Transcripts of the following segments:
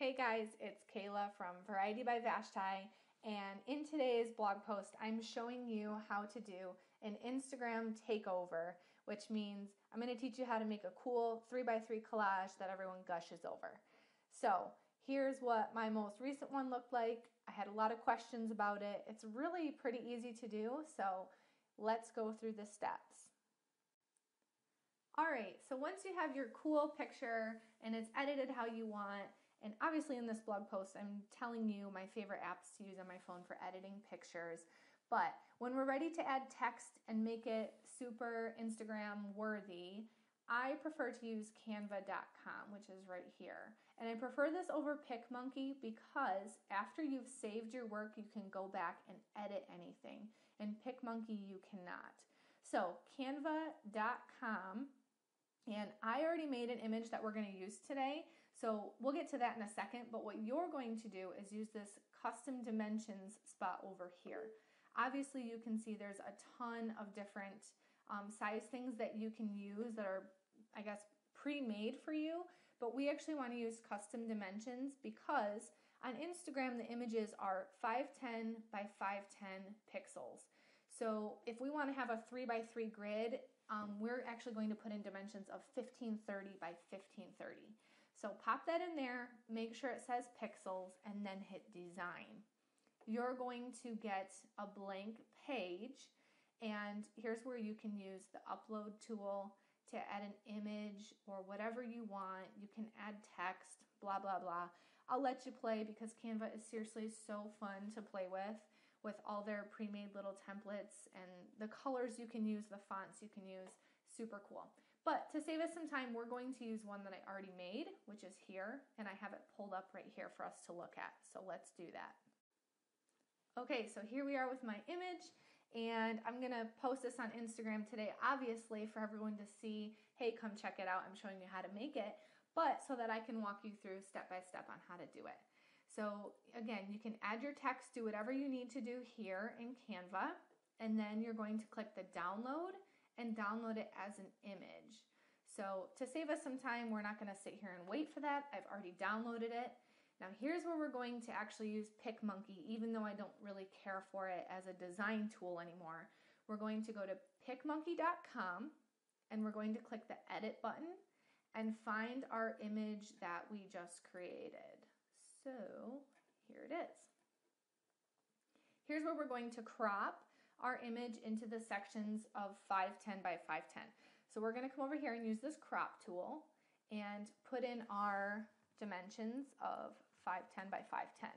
Hey guys, it's Kayla from Variety by Vashti, and in today's blog post I'm showing you how to do an Instagram takeover, which means I'm going to teach you how to make a cool 3x3 collage that everyone gushes over. So here's what my most recent one looked like. I had a lot of questions about it. It's really pretty easy to do, so let's go through the steps. Alright, so once you have your cool picture and it's edited how you want, and obviously in this blog post I'm telling you my favorite apps to use on my phone for editing pictures, but when we're ready to add text and make it super Instagram worthy, I prefer to use Canva.com, which is right here. And I prefer this over PicMonkey because after you've saved your work, you can go back and edit anything. In PicMonkey, you cannot. So Canva.com. And I already made an image that we're going to use today, so we'll get to that in a second, but what you're going to do is use this custom dimensions spot over here. Obviously you can see there's a ton of different size things that you can use that are, I guess, pre-made for you, but we actually want to use custom dimensions because on Instagram the images are 510 by 510 pixels. So if we want to have a 3x3 grid, we're actually going to put in dimensions of 1530 by 1530. So pop that in there, make sure it says pixels, and then hit design. You're going to get a blank page, and here's where you can use the upload tool to add an image or whatever you want. You can add text, blah, blah, blah. I'll let you play because Canva is seriously so fun to play with all their pre-made little templates and the colors you can use, the fonts you can use, super cool. But to save us some time, we're going to use one that I already made, which is here, and I have it pulled up right here for us to look at. So let's do that. Okay, so here we are with my image, and I'm gonna post this on Instagram today, obviously for everyone to see, hey, come check it out, I'm showing you how to make it, but so that I can walk you through step by step on how to do it. So again, you can add your text, do whatever you need to do here in Canva, and then you're going to click the download and download it as an image. So to save us some time, we're not going to sit here and wait for that. I've already downloaded it. Now here's where we're going to actually use PicMonkey, even though I don't really care for it as a design tool anymore. We're going to go to PicMonkey.com and we're going to click the edit button and find our image that we just created. So here it is. Here's where we're going to crop our image into the sections of 510 by 510. So we're going to come over here and use this crop tool and put in our dimensions of 510 by 510.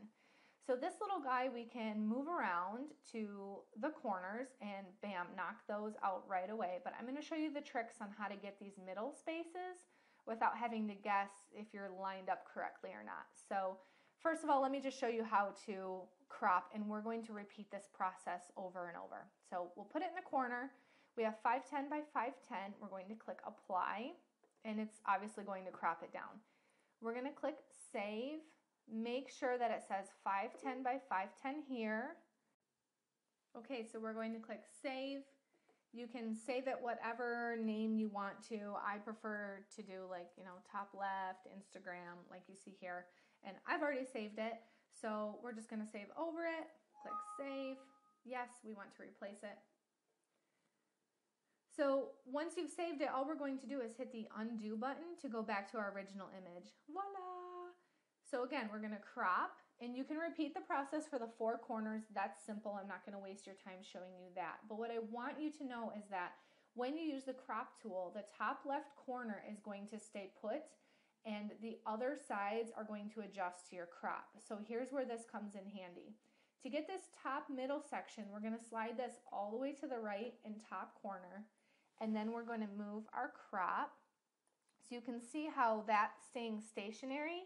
So this little guy we can move around to the corners and bam, knock those out right away. But I'm going to show you the tricks on how to get these middle spaces without having to guess if you're lined up correctly or not. So first of all, let me just show you how to crop, and we're going to repeat this process over and over. So we'll put it in the corner. We have 510 by 510. We're going to click apply, and it's obviously going to crop it down. We're going to click save. Make sure that it says 510 by 510 here. Okay, so we're going to click save. You can save it whatever name you want to. I prefer to do like, top left, Instagram, like you see here. And I've already saved it. So we're just going to save over it. Click save. Yes, we want to replace it. So once you've saved it, all we're going to do is hit the undo button to go back to our original image. Voila! So again, we're going to crop, and you can repeat the process for the four corners. That's simple. I'm not going to waste your time showing you that. But what I want you to know is that when you use the crop tool, the top left corner is going to stay put, and the other sides are going to adjust to your crop. So here's where this comes in handy. To get this top middle section, we're going to slide this all the way to the right in top corner, and then we're going to move our crop. So you can see how that staying stationary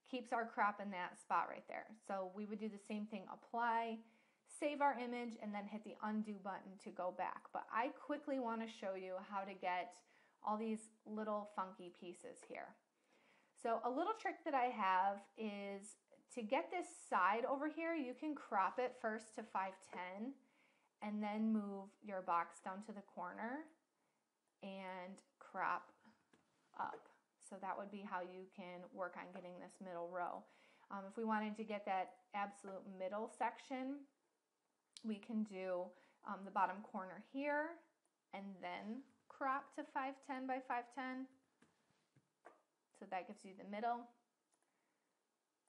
keeps our crop in that spot right there. So we would do the same thing, apply, save our image, and then hit the undo button to go back. But I quickly want to show you how to get all these little funky pieces here. So a little trick that I have is to get this side over here, you can crop it first to 510 and then move your box down to the corner and crop up. So that would be how you can work on getting this middle row. If we wanted to get that absolute middle section, we can do the bottom corner here and then crop to 510 by 510. So that gives you the middle.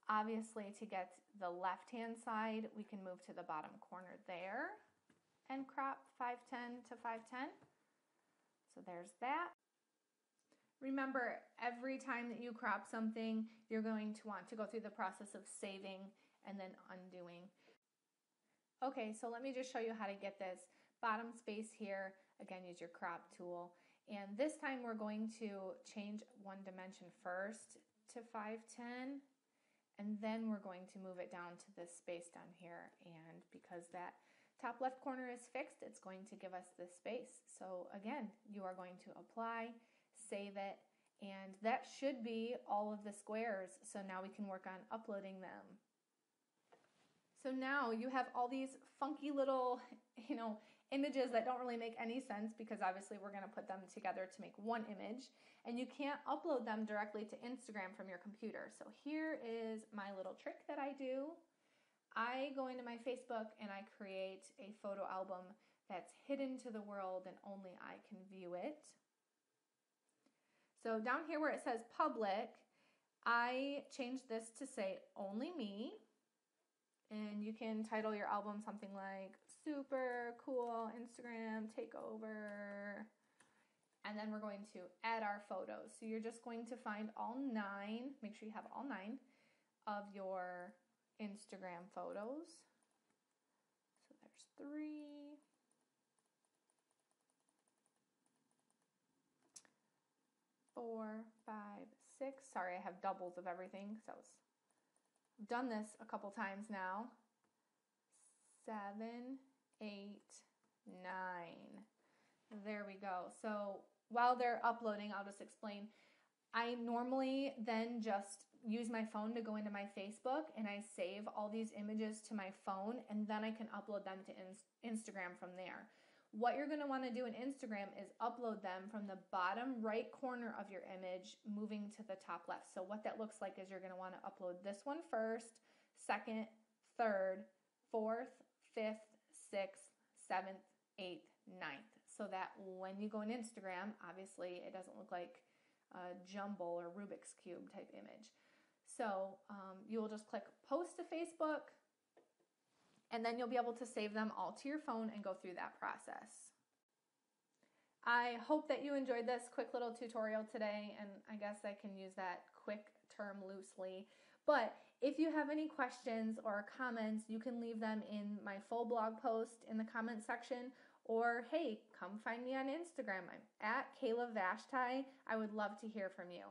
Obviously, to get the left-hand side, we can move to the bottom corner there and crop 510 to 510. So there's that. Remember, every time that you crop something, you're going to want to go through the process of saving and then undoing. Okay, so let me just show you how to get this bottom space here. Again, use your crop tool. And this time we're going to change one dimension first to 510, and then we're going to move it down to this space down here. And because that top left corner is fixed, it's going to give us this space. So again, you are going to apply, save it, and that should be all of the squares. So now we can work on uploading them. So now you have all these funky little, images that don't really make any sense, because obviously we're going to put them together to make one image, and you can't upload them directly to Instagram from your computer. So here is my little trick that I do. I go into my Facebook and I create a photo album that's hidden to the world and only I can view it. So down here where it says public, I changed this to say only me. And you can title your album something like Super Cool Instagram Takeover. And then we're going to add our photos. So you're just going to find all 9, make sure you have all 9 of your Instagram photos. So there's 3. Four, 5, 6. Sorry, I have doubles of everything because I've done this a couple times now. 7, 8, 9. There we go. So while they're uploading, I'll just explain. I normally then just use my phone to go into my Facebook and I save all these images to my phone, and then I can upload them to Instagram from there. What you're going to want to do in Instagram is upload them from the bottom right corner of your image, moving to the top left. So what that looks like is you're going to want to upload this one first, second, third, fourth, fifth, sixth, 7th, 8th, 9th. So that when you go in Instagram, obviously it doesn't look like a jumble or Rubik's Cube type image. So you will just click post to Facebook, and then you'll be able to save them all to your phone and go through that process. I hope that you enjoyed this quick little tutorial today, and I guess I can use that quick term loosely. But if you have any questions or comments, you can leave them in my full blog post in the comment section, or hey, come find me on Instagram. I'm at Kayla Vashti. I would love to hear from you.